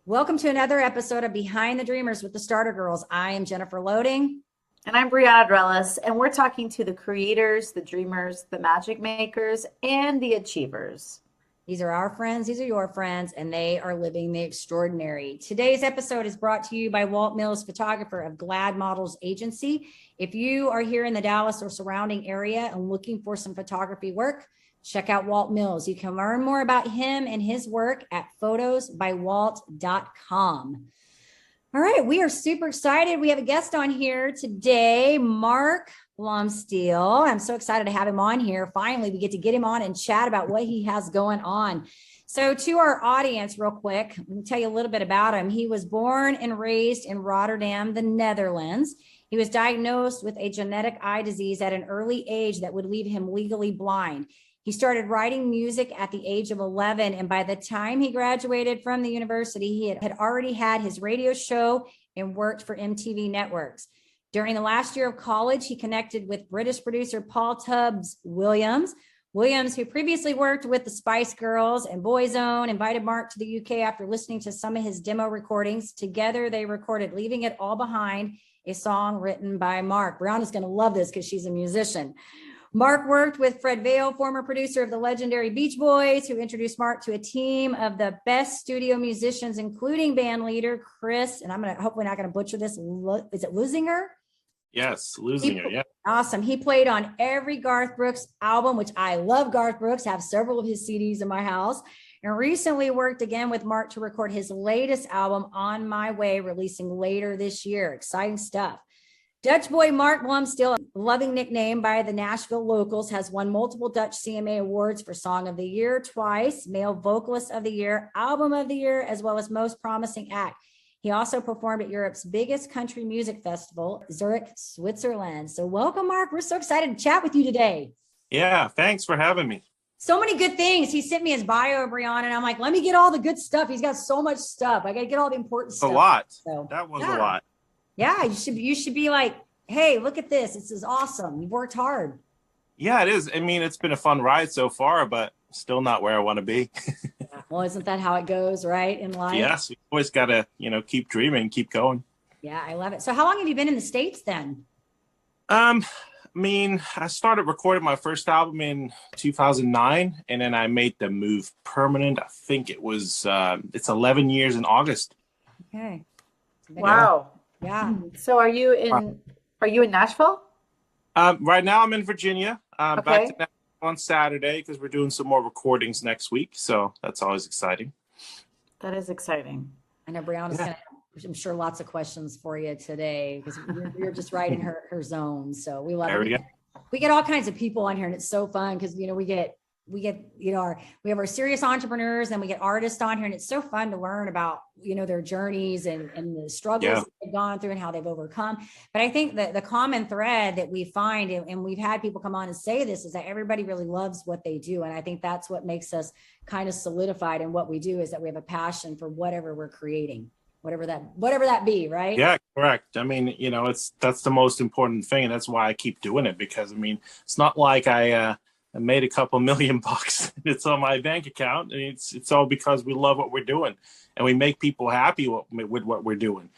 Welcome to another episode of Behind the Dreamers with the Starter Girls. I am Jennifer Loading. And I'm Brianna Drelis, and we're talking to the creators, the dreamers, the magic makers, and the achievers. These are our friends, these are your friends, and they are living the extraordinary. Today's episode is brought to you by Walt Mills, photographer of Glad Models Agency. If you are here in the Dallas or surrounding area and looking for some photography work, check out Walt Mills. You can learn more about him and his work at photosbywalt.com. All right, we are super excited. We have a guest on here today, Mark Blomsteel. I'm so excited to have him on here. Finally, we get to get him on and chat about what he has going on. So to our audience, real quick, let me tell you a little bit about him. He was born and raised in Rotterdam, the Netherlands. He was diagnosed with a genetic eye disease at an early age that would leave him legally blind. He started writing music at the age of 11, and by the time he graduated from the university, he had already had his radio show and worked for MTV networks. During the last year of college, he connected with British producer Paul Tubbs Williams, who previously worked with the Spice Girls and Boyzone, invited Mark to the UK after listening to some of his demo recordings. Together, they recorded Leaving It All Behind, a song written by Mark. Brianna's going to love this because she's a musician. Mark worked with Fred Vale, former producer of the legendary Beach Boys, who introduced Mark to a team of the best studio musicians, including band leader Chris, and I'm hopefully not going to butcher this. Is it Lusinger? Yes, Lusinger, yeah. Awesome. He played on every Garth Brooks album, which I love Garth Brooks, have several of his CDs in my house, and recently worked again with Mark to record his latest album, On My Way, releasing later this year. Exciting stuff. Dutch boy Mark Blomsteel, a loving nickname by the Nashville locals, has won multiple Dutch CMA awards for Song of the Year twice, Male Vocalist of the Year, Album of the Year, as well as Most Promising Act. He also performed at Europe's biggest country music festival, Zurich, Switzerland. So welcome, Mark. We're so excited to chat with you today. Yeah, thanks for having me. So many good things. He sent me his bio, Brianna, and I'm like, let me get all the good stuff. He's got so much stuff. I got to get all the important stuff. A lot. So, that was a lot. Yeah, you should be like, hey, look at this. This is awesome. You've worked hard. Yeah, it is. I mean, it's been a fun ride so far, but still not where I want to be. Well, isn't that how it goes, right, in life? Yes, you always got to, keep dreaming, keep going. Yeah, I love it. So how long have you been in the States then? I started recording my first album in 2009, and then I made the move permanent. I think it was, it's 11 years in August. Okay. Wow. Yeah. So are you in Nashville? Right now I'm in Virginia. Okay. Back to Nashville on Saturday because we're doing some more recordings next week. So that's always exciting. That is exciting. I know Brianna's going to, I'm sure, lots of questions for you today because you're just right in her zone. So we love it. We get all kinds of people on here, and it's so fun because, we get, we have our serious entrepreneurs, and we get artists on here, and it's so fun to learn about, their journeys and the struggles that they've gone through and how they've overcome. But I think that the common thread that we find, and we've had people come on and say this, is that everybody really loves what they do. And I think that's what makes us kind of solidified in what we do, is that we have a passion for whatever we're creating, whatever that be, right? Yeah, correct. I mean, that's the most important thing. And that's why I keep doing it, because it's not like I made a couple $1 million. It's on my bank account, and it's all because we love what we're doing, and we make people happy with what we're doing,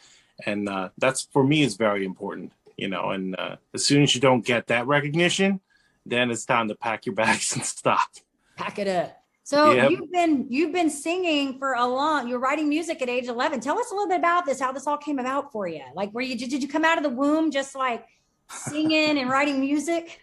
and that's, for me, is very important. And as soon as you don't get that recognition, then it's time to pack your bags and stop. Pack it up. So you've been singing for you're writing music at age 11. Tell us a little bit about this, how this all came about for you. Like, did you come out of the womb just like singing and writing music?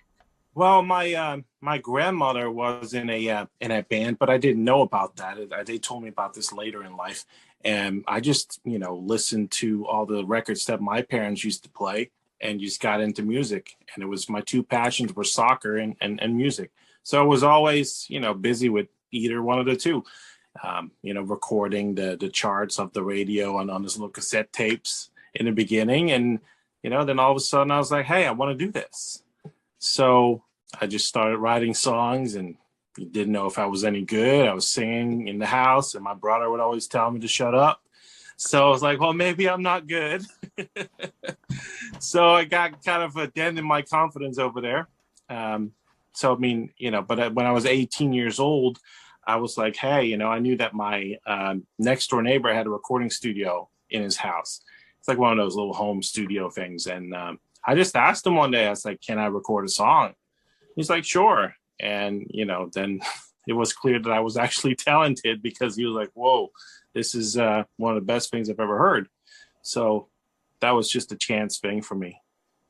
Well, my grandmother was in a band, but I didn't know about that. They told me about this later in life, and I just listened to all the records that my parents used to play, and just got into music. And it was, my two passions were soccer and music. So I was always busy with either one of the two. Recording the charts of the radio on this little cassette tapes in the beginning, and then all of a sudden I was like, hey, I want to do this. So I just started writing songs, and didn't know if I was any good. I was singing in the house, and my brother would always tell me to shut up. So I was like, well, maybe I'm not good. So I got kind of a dent in my confidence over there. But when I was 18 years old, I was like, hey, I knew that my next door neighbor had a recording studio in his house. It's like one of those little home studio things. And I just asked him one day, I was like, can I record a song? He's like, sure. And, then it was clear that I was actually talented, because he was like, whoa, this is one of the best things I've ever heard. So that was just a chance thing for me.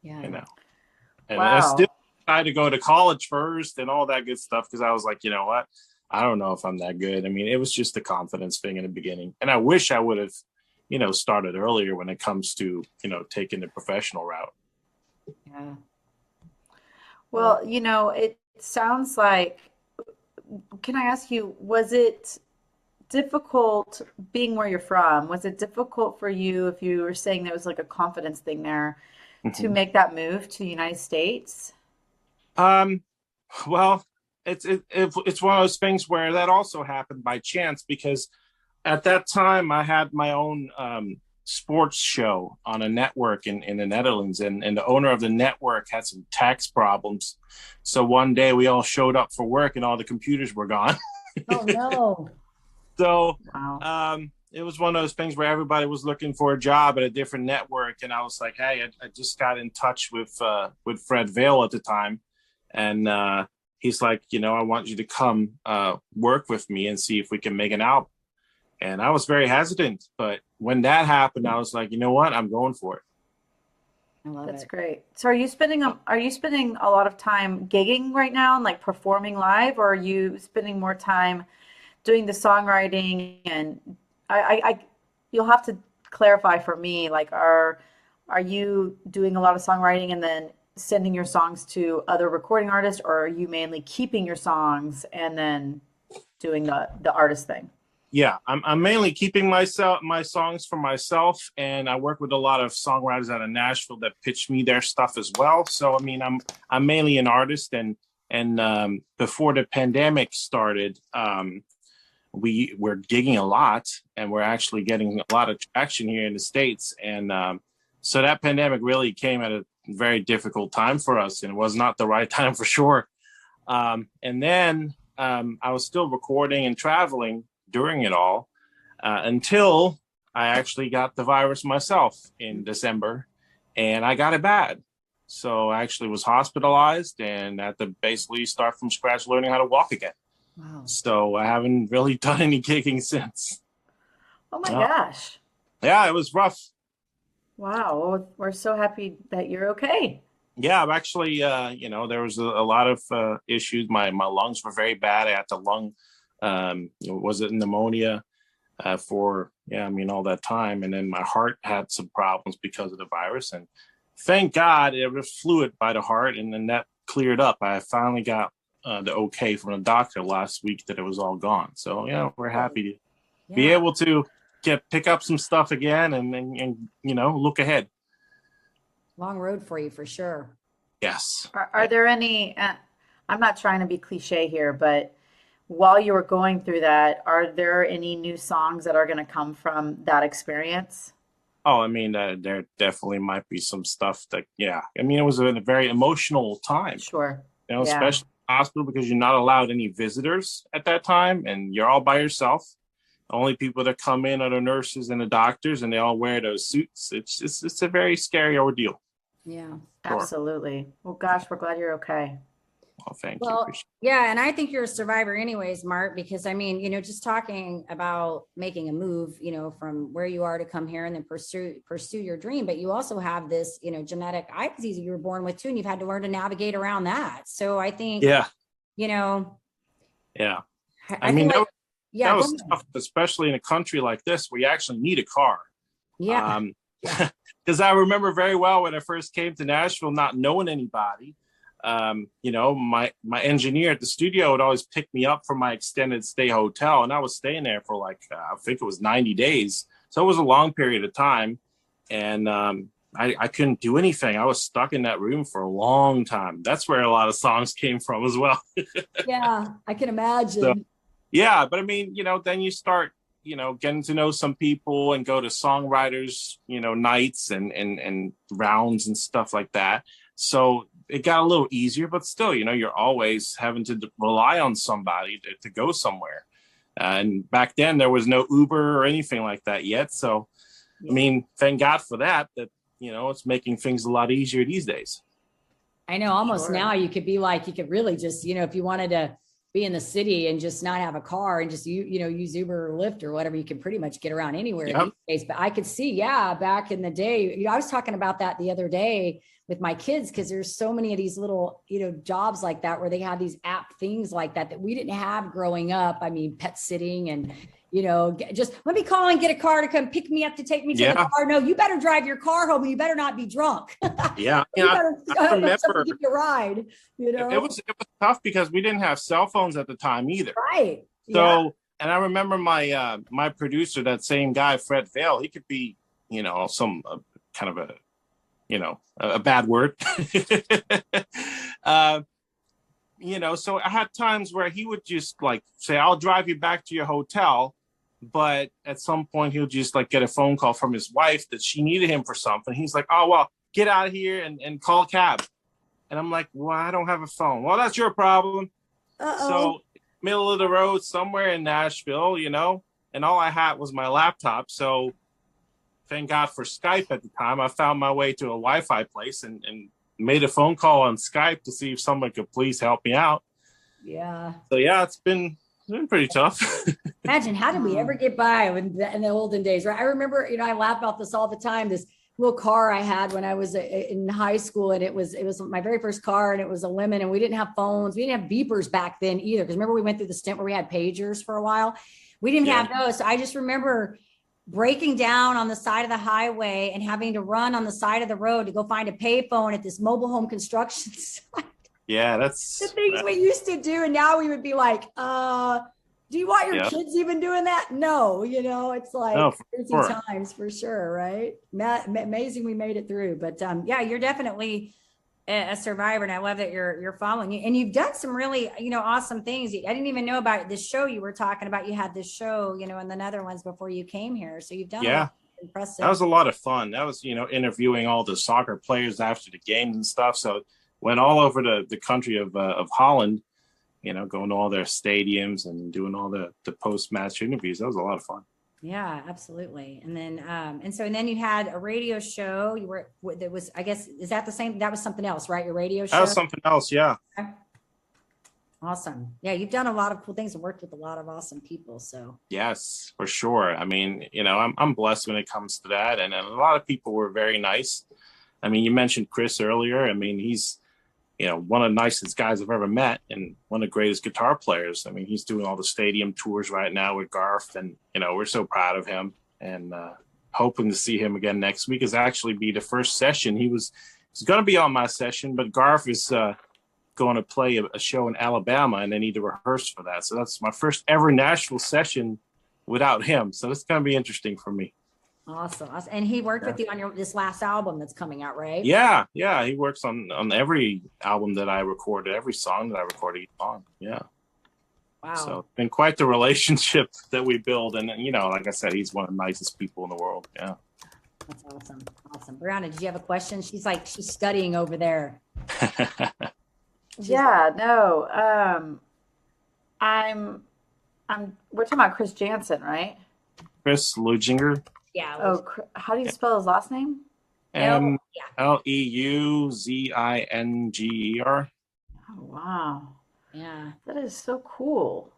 Yeah. And Wow. I still tried to go to college first and all that good stuff, because I was like, you know what? I don't know if I'm that good. I mean, it was just a confidence thing in the beginning. And I wish I would have, started earlier when it comes to, taking the professional route. Yeah. Well, it sounds like, can I ask you, was it difficult being where you're from? Was it difficult for you, if you were saying there was like a confidence thing there, to make that move to the United States? Well, it's one of those things where that also happened by chance, because at that time I had my own sports show on a network in the Netherlands, and the owner of the network had some tax problems. So one day we all showed up for work and all the computers were gone. Oh no. So Wow. it was one of those things where everybody was looking for a job at a different network, and I was like, hey, I just got in touch with Fred Vail at the time, and he's like, I want you to come work with me and see if we can make an album. And I was very hesitant, but when that happened, I was like, you know what? I'm going for it. I love That's it. great. So are you spending a lot of time gigging right now and like performing live, or are you spending more time doing the songwriting? And you'll have to clarify for me, like, are you doing a lot of songwriting and then sending your songs to other recording artists, or are you mainly keeping your songs and then doing the artist thing? Yeah, I'm mainly keeping my songs for myself, and I work with a lot of songwriters out of Nashville that pitch me their stuff as well. So I mean, I'm mainly an artist, and before the pandemic started, we were gigging a lot, and we're actually getting a lot of traction here in the States. And so that pandemic really came at a very difficult time for us, and it was not the right time for sure. And then I was still recording and traveling during it all, until I actually got the virus myself in December, and I got it bad. So I actually was hospitalized and had to basically start from scratch learning how to walk again. Wow. So I haven't really done any kicking since. Oh my gosh. Yeah, it was rough. Wow. Well, we're so happy that you're okay. Yeah, I'm actually, there was a lot of issues. My lungs were very bad. I had to was it pneumonia all that time. And then my heart had some problems because of the virus. And thank God it was fluid by the heart. And then that cleared up. I finally got the okay from the doctor last week that it was all gone. So, we're happy to be able to pick up some stuff again and look ahead. Long road for you for sure. Yes. Are there any, I'm not trying to be cliche here, but while you were going through that, are there any new songs that are going to come from that experience? Oh, I mean, there definitely might be some stuff that, it was a very emotional time. Sure. Especially in the hospital, because you're not allowed any visitors at that time, and you're all by yourself. The only people that come in are the nurses and the doctors, and they all wear those suits. It's a very scary ordeal. Yeah. Sure. Absolutely. Well, gosh, we're glad you're okay. Well, thank Well, you. yeah, and I think you're a survivor anyways, Mark, because I mean, just talking about making a move, from where you are to come here and then pursue your dream, but you also have this, genetic eye disease that you were born with too, and you've had to learn to navigate around that. So I think, Yeah. I mean, that was tough, especially in a country like this where you actually need a car. Yeah. Because I remember very well when I first came to Nashville, not knowing anybody. My engineer at the studio would always pick me up from my extended stay hotel, and I was staying there for I think it was 90 days. So it was a long period of time, and I couldn't do anything. I was stuck in that room for a long time. That's where a lot of songs came from as well. Yeah, I can imagine. So, yeah, but I mean, then you start, getting to know some people and go to songwriters, nights and rounds and stuff like that. So it got a little easier, but still, you're always having to rely on somebody to go somewhere. And back then there was no Uber or anything like that yet. So, Yeah. I mean, thank God for that, it's making things a lot easier these days. I know almost Sure. now you could be like, you could really just, if you wanted to be in the city and just not have a car and just, use Uber or Lyft or whatever, you can pretty much get around anywhere Yep. these days. But I could see, back in the day, I was talking about that the other day with my kids, because there's so many of these little, jobs like that where they have these app things like that we didn't have growing up. I mean, pet sitting and, just let me call and get a car to come pick me up to take me to the car. No, you better drive your car home and you better not be drunk. Yeah. You better I remember give you a ride, it was tough because we didn't have cell phones at the time either. Right. So, and I remember my producer, that same guy, Fred Vale, he could be, some kind of a bad word. So I had times where he would just like say, I'll drive you back to your hotel. But at some point he'll just like get a phone call from his wife that she needed him for something. He's like, oh, well, get out of here and call a cab. And I'm like, well, I don't have a phone. Well, that's your problem. Uh-oh. So middle of the road somewhere in Nashville, and all I had was my laptop. So thank God for Skype at the time. I found my way to a Wi-Fi place and made a phone call on Skype to see if someone could please help me out. Yeah. So it's been pretty tough. Imagine, how did we ever get by in the olden days, right? I remember, I laugh about this all the time. This little car I had when I was in high school, and it was my very first car, and it was a Lemon, and we didn't have phones. We didn't have beepers back then either. Because remember, we went through the stint where we had pagers for a while. We didn't have those. So I just remember breaking down on the side of the highway and having to run on the side of the road to go find a payphone at this mobile home construction site. Yeah, that's the things we used to do. And now we would be like, do you want your kids even doing that? No, it's like crazy times for sure, right? Amazing we made it through. But you're definitely a survivor, and I love that you're following you. And you've done some really, awesome things. I didn't even know about this show you were talking about. You had this show, in the Netherlands before you came here. So you've done a lot of impressive. That was a lot of fun. That was, interviewing all the soccer players after the games and stuff. So went all over the country of Holland, going to all their stadiums and doing all the post-match interviews. That was a lot of fun. Yeah, absolutely. And then, and then you had a radio show. That was, I guess, is that the same? That was something else, right? Your radio show? That was something else. Yeah. Okay. Awesome. Yeah. You've done a lot of cool things and worked with a lot of awesome people. So yes, for sure. I mean, I'm blessed when it comes to that. And a lot of people were very nice. I mean, you mentioned Chris earlier. I mean, he's, one of the nicest guys I've ever met and one of the greatest guitar players. I mean, he's doing all the stadium tours right now with Garth, and, we're so proud of him, and hoping to see him again next week. Is actually be the first session. He's going to be on my session, but Garth is going to play a show in Alabama, and they need to rehearse for that. So that's my first ever Nashville session without him. So it's going to be interesting for me. Awesome. And he worked with you on this last album that's coming out, right? Yeah. He works on every album that I recorded, every song that I recorded on. Yeah. Wow. So it's been quite the relationship that we build. And, like I said, he's one of the nicest people in the world. Yeah. That's awesome. Awesome. Brianna, did you have a question? She's studying over there. We're talking about Chris Jansen, right? Chris Luginger. Yeah. Oh, how do you spell his last name? Mleuzinger. Oh, wow. Yeah. That is so cool.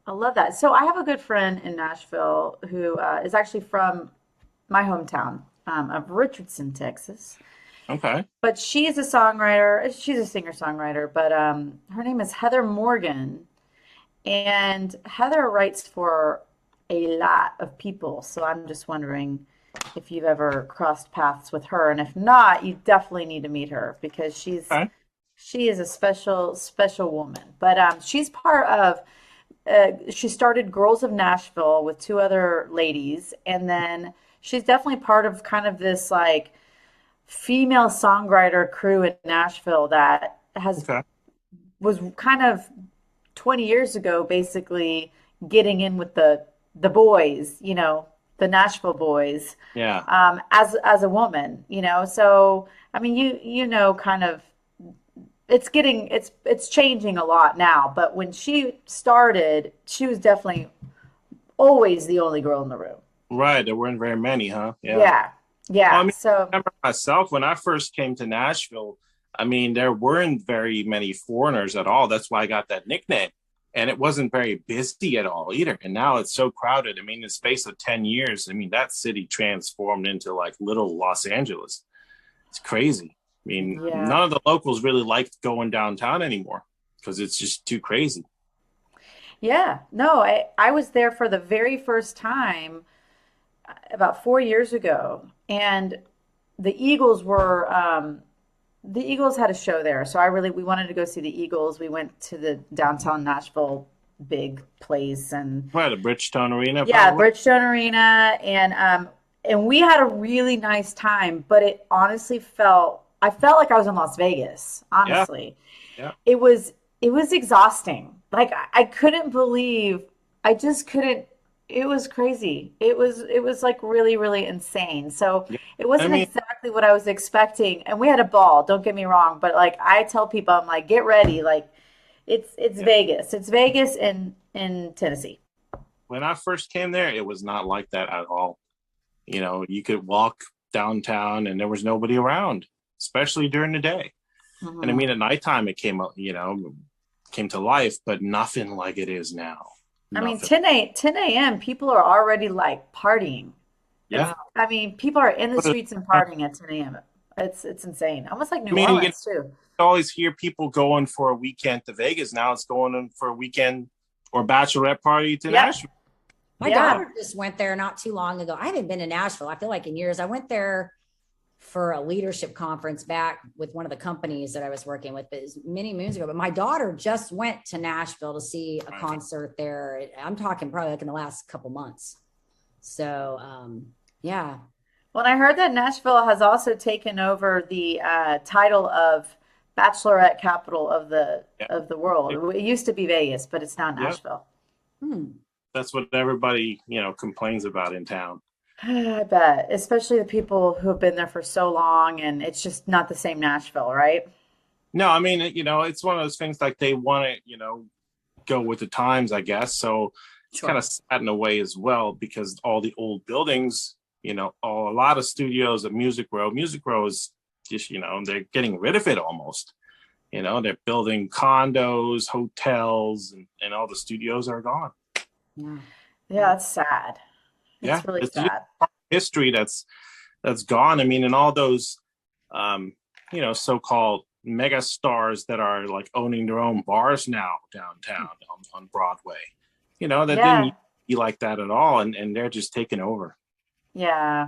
I love that. So I have a good friend in Nashville who is actually from my hometown of Richardson, Texas. Okay. But she is a songwriter. She's a singer-songwriter, but her name is Heather Morgan. And Heather writes for a lot of people. So I'm just wondering if you've ever crossed paths with her. And if not, you definitely need to meet her because she is a special woman. But she's part of, she started Girls of Nashville with two other ladies. And then she's definitely part of kind of this like female songwriter crew in Nashville that was kind of 20 years ago, basically getting in with the boys, the Nashville boys, as a woman, so, I mean, kind of, it's changing a lot now, but when she started, she was definitely always the only girl in the room. Right. There weren't very many, huh? Yeah. Yeah. Well, I Yeah. mean, So, I remember myself when I first came to Nashville. I mean, there weren't very many foreigners at all. That's why I got that nickname. And it wasn't very busy at all either. And now it's so crowded. I mean, in the space of 10 years, I mean, that city transformed into like little Los Angeles. It's crazy. I mean, yeah. none of the locals really liked going downtown anymore because it's just too crazy. Yeah. No, I was there for the very first time about 4 years ago. And the Eagles were, the Eagles had a show there. So we wanted to go see the Eagles. We went to the downtown Nashville big place and Right, the Bridgestone Arena, yeah, probably. Bridgestone Arena. And we had a really nice time, but I felt like I was in Las Vegas, Yeah, honestly. yeah. It was it was exhausting. Like I couldn't believe I just couldn't it was crazy. It was like really, really insane. So Yeah. it I wasn't mean, exactly what I was expecting. And we had a ball, don't get me wrong, but like I tell people, I'm like, get ready. Like it's yeah. Vegas. It's Vegas in Tennessee. When I first came there, it was not like that at all. You know, you could walk downtown and there was nobody around, especially during the day. And I Hmm. mean, at nighttime, it came up, came to life, but nothing like it is now. I mean, Nothing. 10 a.m. people are already like partying. Yeah. I mean, people are in the But streets and I partying at 10 a.m. It's insane. Almost like New mean, Orleans too. always hear people going for a weekend to Vegas. Now it's going in for a weekend or bachelorette party to Yep. Nashville. My Yeah. daughter just went there not too long ago. I haven't been to Nashville, I feel like, in years. I went there for a leadership conference back with one of the companies that I was working with, but it was many moons ago. But my daughter just went to Nashville to see a concert there. I'm talking probably like in the last couple months. So, yeah. Well, I heard that Nashville has also taken over the title of Bachelorette capital Yeah. of the world. It used to be Vegas, but it's now Yep. Nashville. Hmm. That's what everybody, complains about in town. I bet, especially the people who have been there for so long, and it's just not the same Nashville, right? No, I mean, it's one of those things like they want to, go with the times, I guess. So it's kind Sure. of sad in a way as well because all the old buildings, a lot of studios at Music Row is just, they're getting rid of it almost. They're building condos, hotels, and all the studios are gone. Yeah. Yeah, it's sad. Yeah, It's really it's just sad. history that's gone. I mean, and all those, so-called mega stars that are like owning their own bars now downtown on Broadway. That Yeah, didn't be like that at all, and they're just taking over. yeah,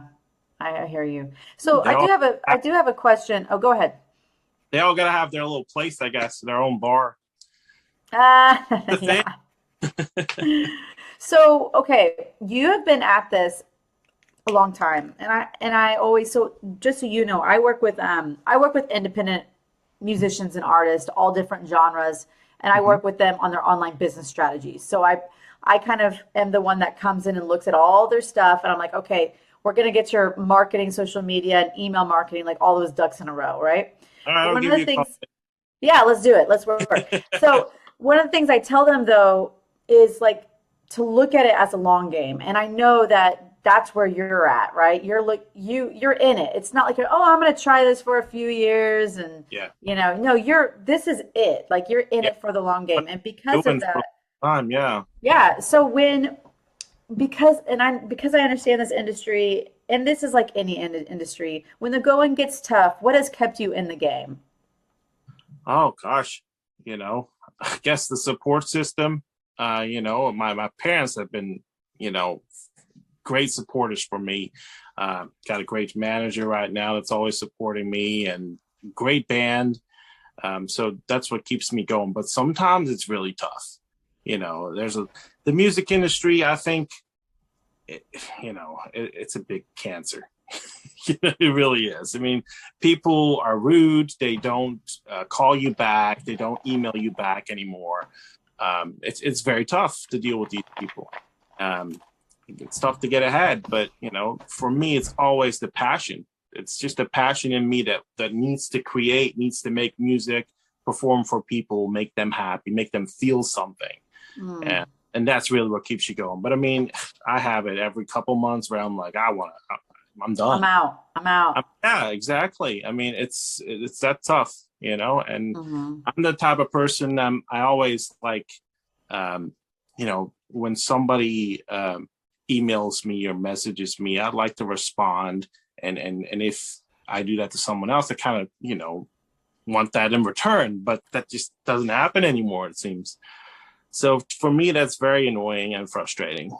I hear you. So They all I do have a question. Oh, go ahead. they all gotta have their little place, I guess, their own bar. The thing. Yeah. So, okay, you have been at this a long time, and I always so just so you know, I work with independent musicians and artists, all different genres, and I Mhm. work with them on their online business strategies. So I kind of am the one that comes in and looks at all their stuff, and I'm like, okay, we're gonna get your marketing, social media, and email marketing, like all those ducks in a row, right? All right, But I'll one of give the you a call. things yeah, let's do it. Let's work. So one of the things I tell them though is like to look at it as a long game. And I know that that's where you're at, right? You're in it. It's not like you're, oh, I'm going to try this for a few years and Yeah, no, this is it. Like you're in yeah. it for the long What game. And because I'm of doing for that, a long time, yeah. yeah. So because I understand this industry and this is like any industry, when the going gets tough, what has kept you in the game? Oh gosh, I guess the support system. My parents have been, you know, great supporters for me. Got a great manager right now that's always supporting me, and great band. So that's what keeps me going. But sometimes it's really tough. The music industry. I think, it, it's a big cancer. It really is. I mean, people are rude. They don't call you back. They don't email you back anymore. It's very tough to deal with these people. It's tough to get ahead, but for me, it's always the passion. It's just a passion in me that needs to create, needs to make music, perform for people, make them happy, make them feel something. Mm. And And that's really what keeps you going. But I mean, I have it every couple months where I'm like, I'm done. I'm out. Yeah, exactly. I mean, it's that tough, and I'm the type of person, I always like, when somebody emails me or messages me, I'd like to respond. And if I do that to someone else, I kind of, want that in return, but that just doesn't happen anymore, it seems. So for me, that's very annoying and frustrating.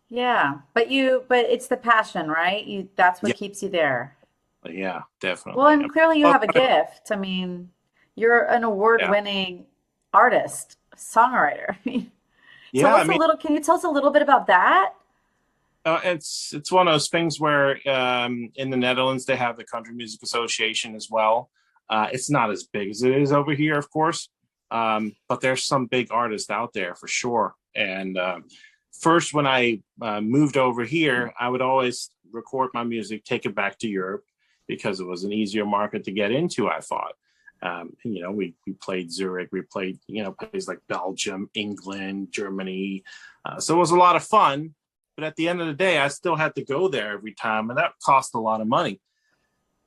Yeah, but it's the passion, right? That's what Yeah, keeps you there. yeah, definitely. Well, and clearly you Well, have a gift. I mean, you're an yeah, award-winning artist, songwriter. yeah. I mean, Can you tell us a little bit about that? it's one of those things where in the Netherlands they have the Country Music Association as well. It's not as big as it is over here, of course, but there's some big artists out there for sure. And first, when I moved over here, I would always record my music, take it back to Europe because it was an easier market to get into, I thought. We played Zurich, we played, places like Belgium, England, Germany. So it was a lot of fun. But at the end of the day, I still had to go there every time, and that cost a lot of money.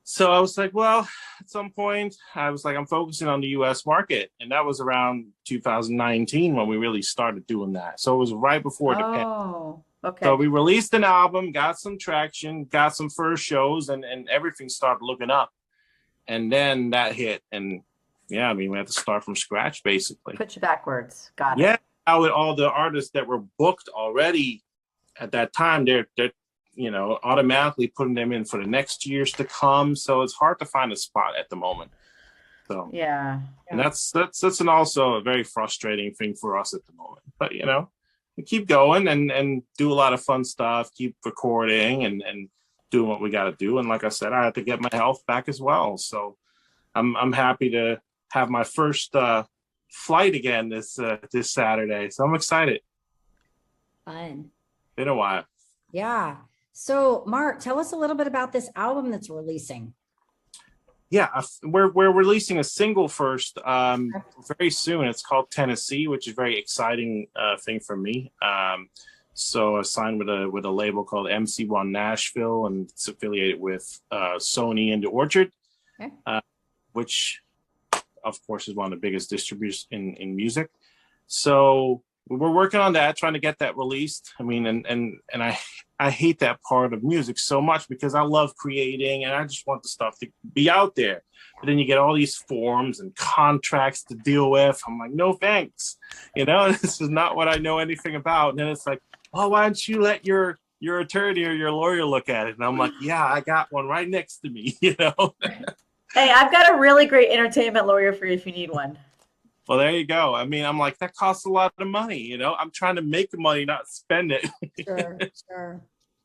So I was like, well, at some point, I'm focusing on the US market. And that was around 2019 when we really started doing that. So it was right before the pandemic. Oh, okay. So we released an album, got some traction, got some first shows, and everything started looking up. And then that hit. And yeah, I mean, we had to start from scratch, basically. Put you backwards. Got it. Yeah. All the artists that were booked already at that time, they're automatically putting them in for the next years to come. So it's hard to find a spot at the moment. So yeah, and that's also a very frustrating thing for us at the moment. But we keep going and do a lot of fun stuff, keep recording and doing what we got to do. And like I said, I had to get my health back as well. So I'm happy to have my first flight again this Saturday. So I'm excited. Fun. Been a while. Yeah. So Mark, tell us a little bit about this album that's releasing. Yeah, we're releasing a single first very soon. It's called Tennessee, which is a very exciting thing for me. So I signed with a label called MC1 Nashville, and it's affiliated with Sony and the Orchard, okay. Which of course is one of the biggest distributors in music. So we're working on that, trying to get that released. I mean, and I hate that part of music so much because I love creating and I just want the stuff to be out there. But then you get all these forms and contracts to deal with. I'm like, no thanks. This is not what I know anything about. And then it's like, oh, why don't you let your attorney or your lawyer look at it? And I'm like, yeah, I got one right next to me, Hey, I've got a really great entertainment lawyer for you if you need one. Well, there you go. I mean, I'm like, that costs a lot of money. I'm trying to make the money, not spend it. Sure.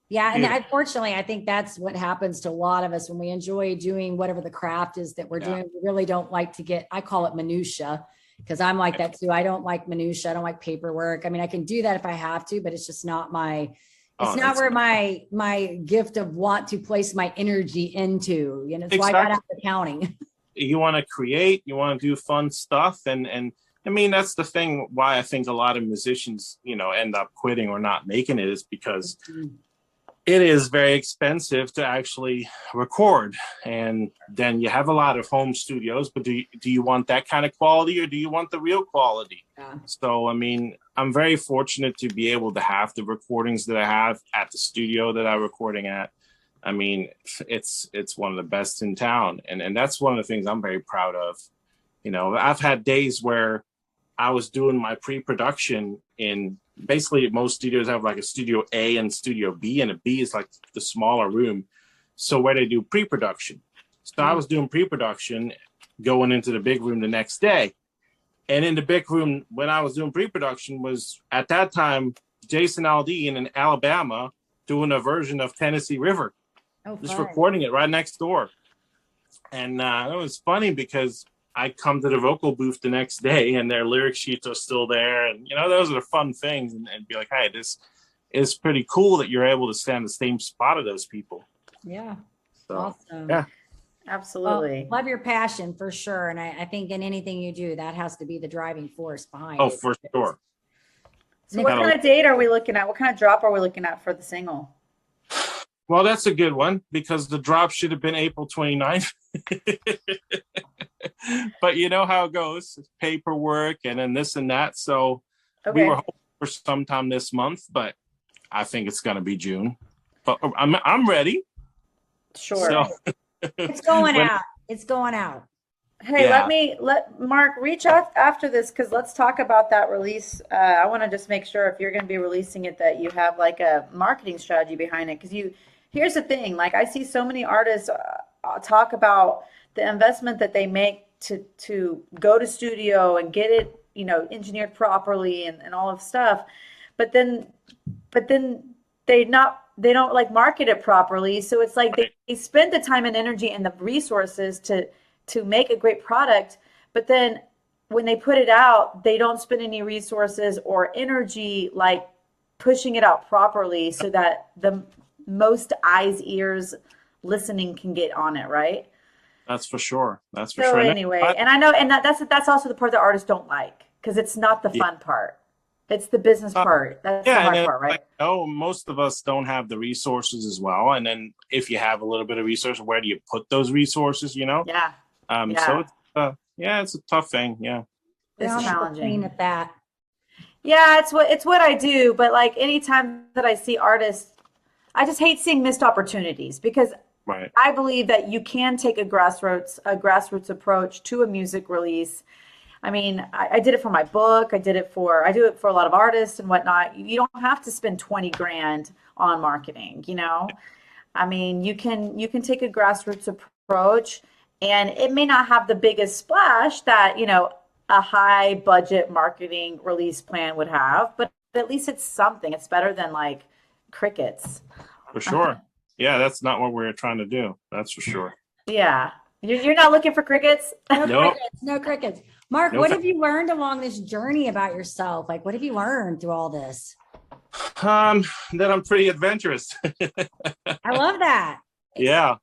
Yeah. And unfortunately, I think that's what happens to a lot of us when we enjoy doing whatever the craft is that we're doing. We really don't like to I call it minutia, because I'm like that too. I don't like minutia. I don't like paperwork. I mean, I can do that if I have to, but it's just not not where my gift of want to place my energy into, it's why I got out of accounting. You want to create, you want to do fun stuff. And I mean, that's the thing why I think a lot of musicians, end up quitting or not making it is because it is very expensive to actually record. And then you have a lot of home studios, but do you want that kind of quality or do you want the real quality? Yeah. So, I mean, I'm very fortunate to be able to have the recordings that I have at the studio that I'm recording at. I mean, it's one of the best in town. And that's one of the things I'm very proud of. I've had days where I was doing my pre-production in basically most studios have like a studio A and studio B, and a B is like the smaller room. So where they do pre-production. So I was doing pre-production going into the big room the next day. And in the big room, when I was doing pre-production was at that time, Jason Aldean in Alabama doing a version of Tennessee River. Just recording it right next door. And it was funny because I come to the vocal booth the next day and their lyric sheets are still there. And, those are the fun things and be like, hey, this is pretty cool that you're able to stand the same spot of those people. Yeah. So, awesome. Yeah. Absolutely. Well, love your passion for sure. And I think in anything you do, that has to be the driving force behind it. Oh, for sure. So what kind of date are we looking at? What kind of drop are we looking at for the single? Well, that's a good one because the drop should have been April 29th. But you know how it goes, it's paperwork and then this and that. So we were hoping for sometime this month, but I think it's going to be June. But I'm ready. Sure. So, it's going out. It's going out. Hey, let Mark reach out after this because let's talk about that release. I want to just make sure if you're going to be releasing it that you have like a marketing strategy behind it. Because here's the thing, like I see so many artists talk about the investment that they make to go to studio and get it, engineered properly and all of stuff, but then they don't like market it properly. So it's like they spend the time and energy and the resources to make a great product, but then when they put it out, they don't spend any resources or energy like pushing it out properly so that the most eyes, ears listening can get on it, right? That's for sure. That's for so sure. Anyway, and I know, and that's also the part that artists don't like because it's not the fun part. It's the business part. That's the hard part, right? Most of us don't have the resources as well. And then if you have a little bit of resources, where do you put those resources, Yeah. So it's a tough thing. Yeah. It's challenging at that. Yeah, it's what I do. But like anytime that I see artists, I just hate seeing missed opportunities because I believe that you can take a grassroots approach to a music release. I mean, I did it for my book. I do it for a lot of artists and whatnot. You don't have to spend 20 grand on marketing, I mean, you can take a grassroots approach and it may not have the biggest splash that, a high budget marketing release plan would have, but at least it's something. It's better than like crickets. For sure. Yeah, that's not what we're trying to do. That's for sure. Yeah. You're not looking for crickets? No crickets. Mark, what have you learned along this journey about yourself? Like, what have you learned through all this? That I'm pretty adventurous. I love that. Yeah.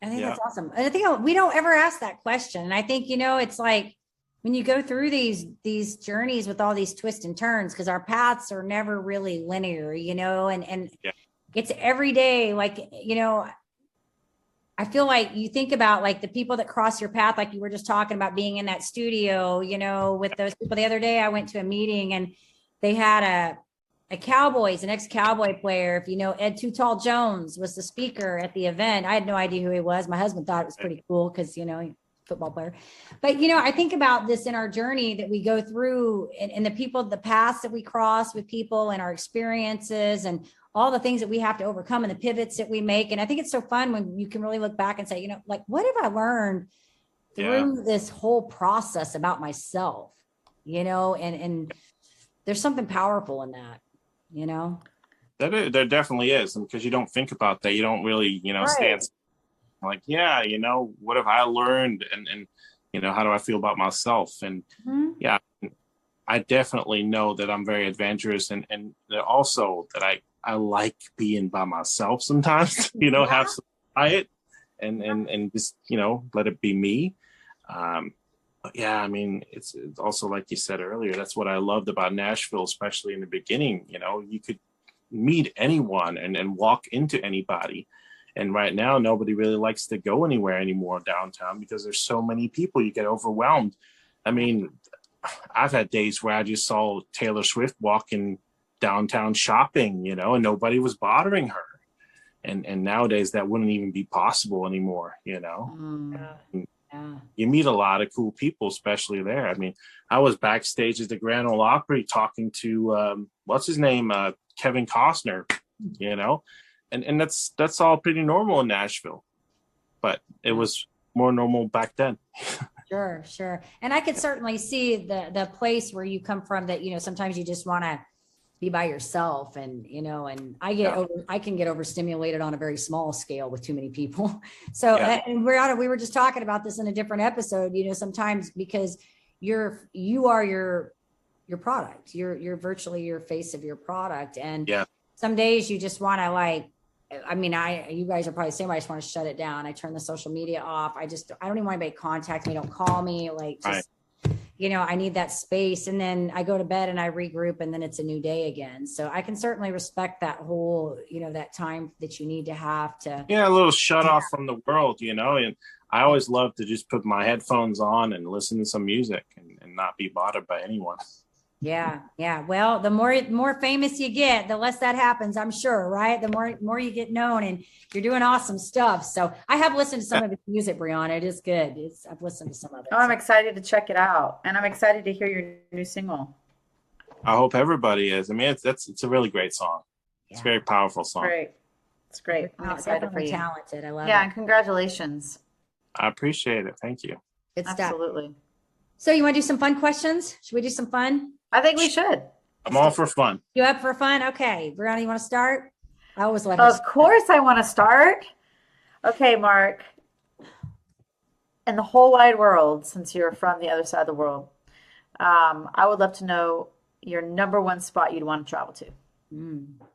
I think that's awesome. And I think we don't ever ask that question. And I think, it's like when you go through these journeys with all these twists and turns, because our paths are never really linear, and it's every day. Like, I feel like you think about like the people that cross your path, like you were just talking about being in that studio, with those people. The other day I went to a meeting and they had a Cowboys, an ex-Cowboy player. If you know, Ed Too Tall Jones was the speaker at the event. I had no idea who he was. My husband thought it was pretty cool because, football player. But, I think about this in our journey that we go through and the people, the paths that we cross with people and our experiences and all the things that we have to overcome and the pivots that we make. And I think it's so fun when you can really look back and say, like, what have I learned through this whole process about myself, and there's something powerful in that, There definitely is. And because you don't think about that, you don't really, stand like, what have I learned? And how do I feel about myself? And I definitely know that I'm very adventurous and also that I like being by myself sometimes, have some quiet and just, let it be me. But I mean, it's also like you said earlier, that's what I loved about Nashville, especially in the beginning. You could meet anyone and walk into anybody. And right now, nobody really likes to go anywhere anymore downtown because there's so many people. You get overwhelmed. I mean, I've had days where I just saw Taylor Swift walking downtown shopping, and nobody was bothering her. And nowadays that wouldn't even be possible anymore, You meet a lot of cool people, especially there. I mean, I was backstage at the Grand Ole Opry talking to what's his name, Kevin Costner, and that's all pretty normal in Nashville, but it was more normal back then. Sure. And I could certainly see the place where you come from that, sometimes you just want to be by yourself and, and I can get overstimulated on a very small scale with too many people. So, and we were just talking about this in a different episode, sometimes because you are your product, you're virtually your face of your product. And some days you just want to you guys are probably the same. I just want to shut it down. I turn the social media off. I don't even want anybody to contact me. Don't call me. I need that space. And then I go to bed and I regroup and then it's a new day again. So I can certainly respect that whole, that time that you need to have to. Yeah, a little shut off from the world, and I always love to just put my headphones on and listen to some music and not be bothered by anyone. Yeah. Yeah. Well, the more famous you get, the less that happens, I'm sure, right? The more you get known, and you're doing awesome stuff. So I have listened to some of his music, Brianna. It is good. I've listened to some of it. Oh, I'm excited to check it out. And I'm excited to hear your new single. I hope everybody is. I mean, it's a really great song. It's a very powerful song. Great. It's great. I'm excited for you. Talented. I love it. Yeah, and congratulations. I appreciate it. Thank you. Good stuff. Absolutely. So you want to do some fun questions? Should we do some fun? I think we should. I'm all for fun. You up for fun? Okay. Brianna, you want to start? I always let her Of course I want to start. Okay, Mark. In the whole wide world, since you're from the other side of the world, I would love to know your number one spot you'd want to travel to.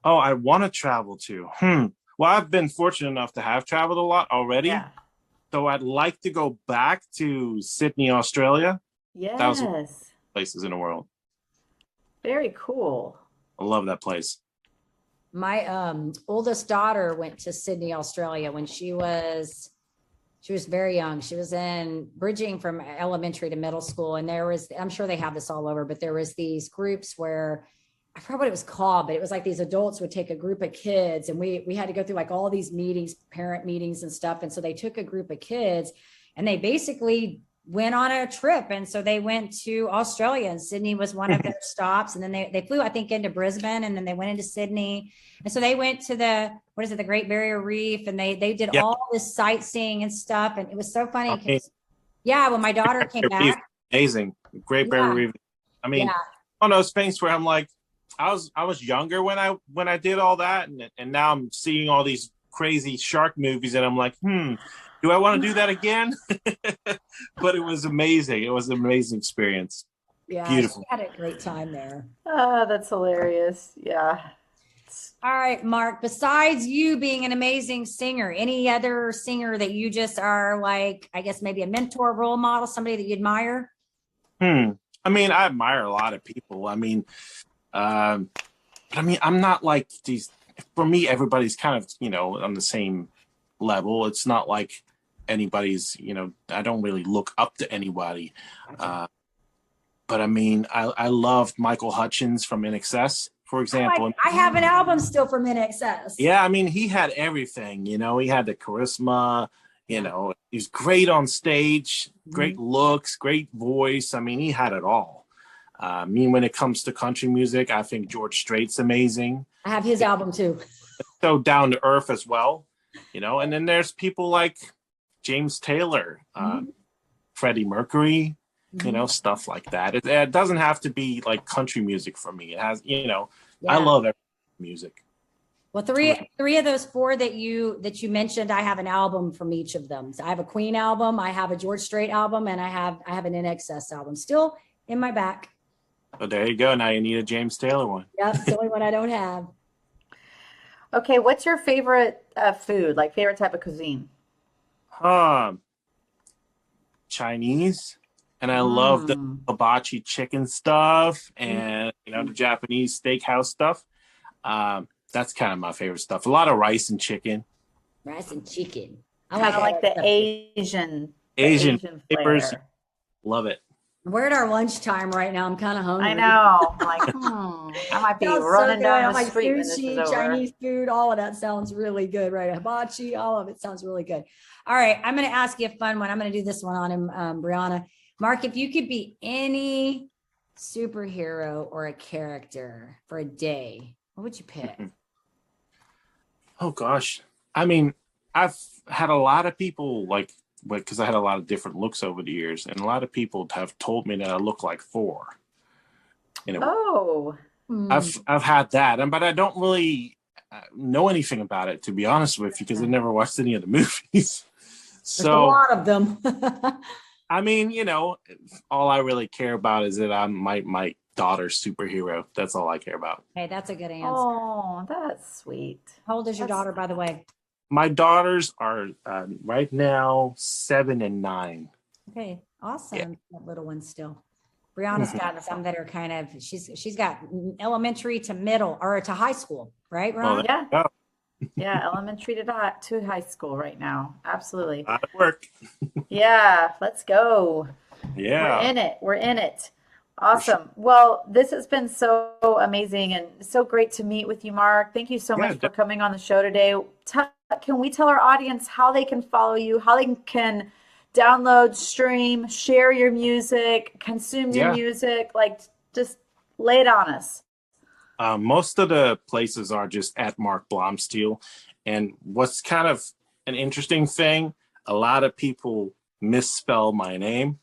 Oh, I want to travel to. Well, I've been fortunate enough to have traveled a lot already. Yeah. So I'd like to go back to Sydney, Australia. Yes. That was one of the places in the world. Very cool. I love that place. My oldest daughter went to Sydney, Australia when she was very young. She was in bridging from elementary to middle school. And I'm sure they have this all over, but there was these groups where I forgot what it was called, but it was like these adults would take a group of kids, and we had to go through like all these meetings, parent meetings and stuff. And so they took a group of kids and they basically went on a trip. And so they went to Australia, and Sydney was one of their stops. And then they flew, I think, into Brisbane, and then they went into Sydney. And so they went to the Great Barrier Reef, and they did all this sightseeing and stuff. And it was so funny. Okay. Yeah. When my daughter came back. Amazing. Great Barrier Reef. I mean, one of those things where I'm like, I was younger when I did all that. And now I'm seeing all these crazy shark movies, and I'm like, do I want to do that again? But it was amazing. It was an amazing experience. Yeah, beautiful. She had a great time there. Oh, that's hilarious. Yeah. All right, Mark, besides you being an amazing singer, any other singer that you just are like, I guess maybe a mentor, role model, somebody that you admire? I mean, I admire a lot of people. I mean, but I mean, I'm not like these. For me, everybody's kind of, on the same level. It's not like anybody's, I don't really look up to anybody. But I mean, I loved Michael Hutchence from INXS, for example. I have an album still from INXS. Yeah, I mean, he had everything, he had the charisma, he was great on stage, great looks, great voice. I mean, he had it all. I mean, when it comes to country music, I think George Strait's amazing. I have his album too. So down to earth as well, and then there's people like James Taylor, Freddie Mercury, stuff like that. It doesn't have to be like country music for me. It has, I love every music. Well, three of those four that you mentioned, I have an album from each of them. So I have a Queen album, I have a George Strait album, and I have an INXS album still in my back. Oh, there you go. Now you need a James Taylor one. Yep, it's the only one I don't have. Okay, what's your favorite food? Like favorite type of cuisine? Chinese, and I love the hibachi chicken stuff, and the Japanese steakhouse stuff. That's kind of my favorite stuff. A lot of rice and chicken. Rice and chicken. I like the Asian flavors. flair. Love it. We're at our lunchtime right now. I'm kind of hungry. I know. I'm like, I might be running down the street when this is over. Chinese food, all of that sounds really good, right? Hibachi, all of it sounds really good. All right, I'm going to ask you a fun one. I'm going to do this one on him, Brianna. Mark, if you could be any superhero or a character for a day, what would you pick? Oh, gosh. I mean, I've had a lot of people because I had a lot of different looks over the years, and a lot of people have told me that I look like Thor. I've had that, but I don't really know anything about it, to be honest with you, because I never watched any of the movies. There's a lot of them. I mean, all I really care about is that I'm my daughter's superhero. That's all I care about. Hey, that's a good answer. Oh, that's sweet. How old is your daughter, by the way? My daughters are right now 7 and 9. Okay, awesome. Yeah. That little one still. Brianna's got some that are kind of, she's got elementary to middle or to high school, right, Well, Brianna? Yeah. yeah, Yeah, elementary to high school right now. Absolutely. a lot of work. Yeah, let's go. We're Yeah, in it. We're in it. for sure. Awesome. Well, this has been so amazing and so great to meet with you, Mark. Thank you so Yeah, much for coming on the show today. Can we tell our audience how they can follow you, how they can download, stream, share your music, consume your yeah. music? Like, just lay it on us. Most of the places are just at Mark Blomsteel. And what's kind of an interesting thing, a lot of people misspell my name.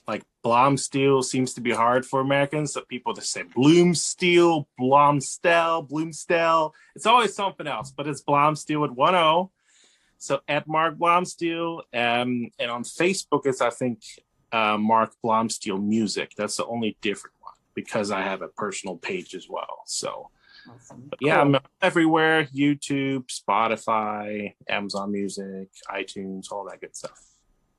Like Blomsteel seems to be hard for Americans. So people just say Bloomsteel, Bloomstell. It's always something else, but it's Blomsteel with one O. So at Mark Blomsteel. And on Facebook, it's, I think, Mark Blomsteel Music. That's the only different one because I have a personal page as well. So, Awesome. but yeah, Cool. I'm everywhere: YouTube, Spotify, Amazon Music, iTunes, all that good stuff.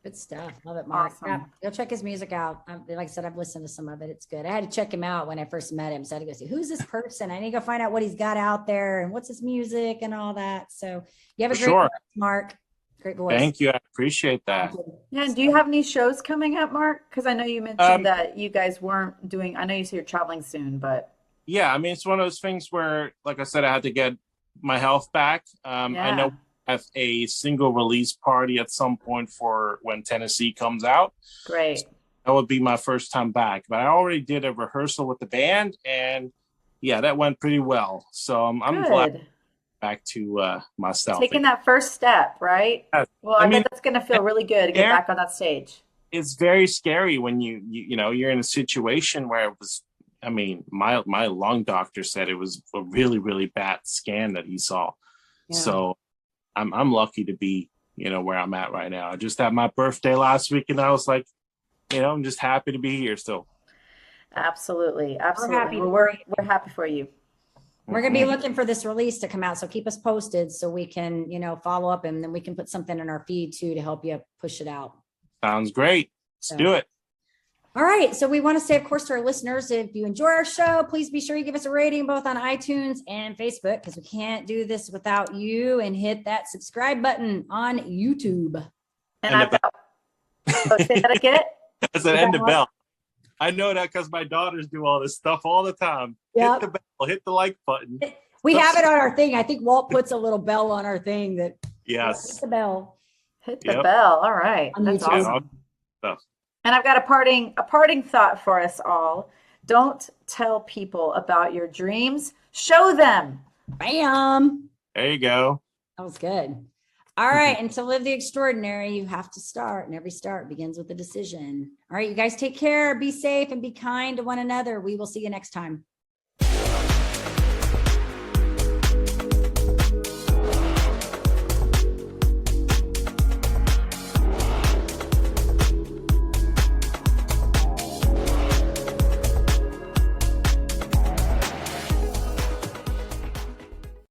Good stuff. Love it, Mark. Awesome. Yeah, go check his music out. Like I said, I've listened to some of it. It's good. I had to check him out when I first met him. So I had to go see, who's this person? I need to go find out what he's got out there and what's his music and all that. So you have a For great sure. voice, Mark. Great voice. Thank you. I appreciate that. Yeah, and do you have any shows coming up, Mark? Because I know you mentioned that you guys weren't doing, I know you say you're traveling soon, but Yeah, I mean, it's one of those things where, like I said, I had to get my health back. I yeah, know I have a single release party at some point for when Tennessee comes out. great. That would be my first time back. But I already did a rehearsal with the band, and yeah, that went pretty well. So I'm glad Good. back to myself. Taking that first step, right? Yeah. Well, I I mean, bet that's going to feel really good to get back on that stage. it's very scary when you know you're in a situation where it was. I mean, my lung doctor said it was a really, really bad scan that he saw. Yeah. So I'm lucky to be, where I'm at right now. I just had my birthday last week and I was like, I'm just happy to be here still. Absolutely. Absolutely. happy Well, for you. we're happy for you. We're going to be looking for this release to come out. So keep us posted so we can, follow up and then we can put something in our feed too to help you push it out. Sounds great. Let's do it. All right. So we want to say, of course, to our listeners, if you enjoy our show, please be sure you give us a rating both on iTunes and Facebook because we can't do this without you, and hit that subscribe button on YouTube. And I've got, say that again. That's an end of bell. I know that because my daughters do all this stuff all the time. Yep. Hit the bell, hit the like button. We have it on our thing. I think Walt puts a little bell on our thing that Yes. hit the bell. Hit the bell. All right. On That's YouTube. awesome. Yeah. And I've got a parting thought for us all. Don't tell people about your dreams. Show them. Bam. There you go. That was good. All right. And to live the extraordinary, you have to start, and every start begins with a decision. All right, you guys take care, be safe, and be kind to one another. We will see you next time.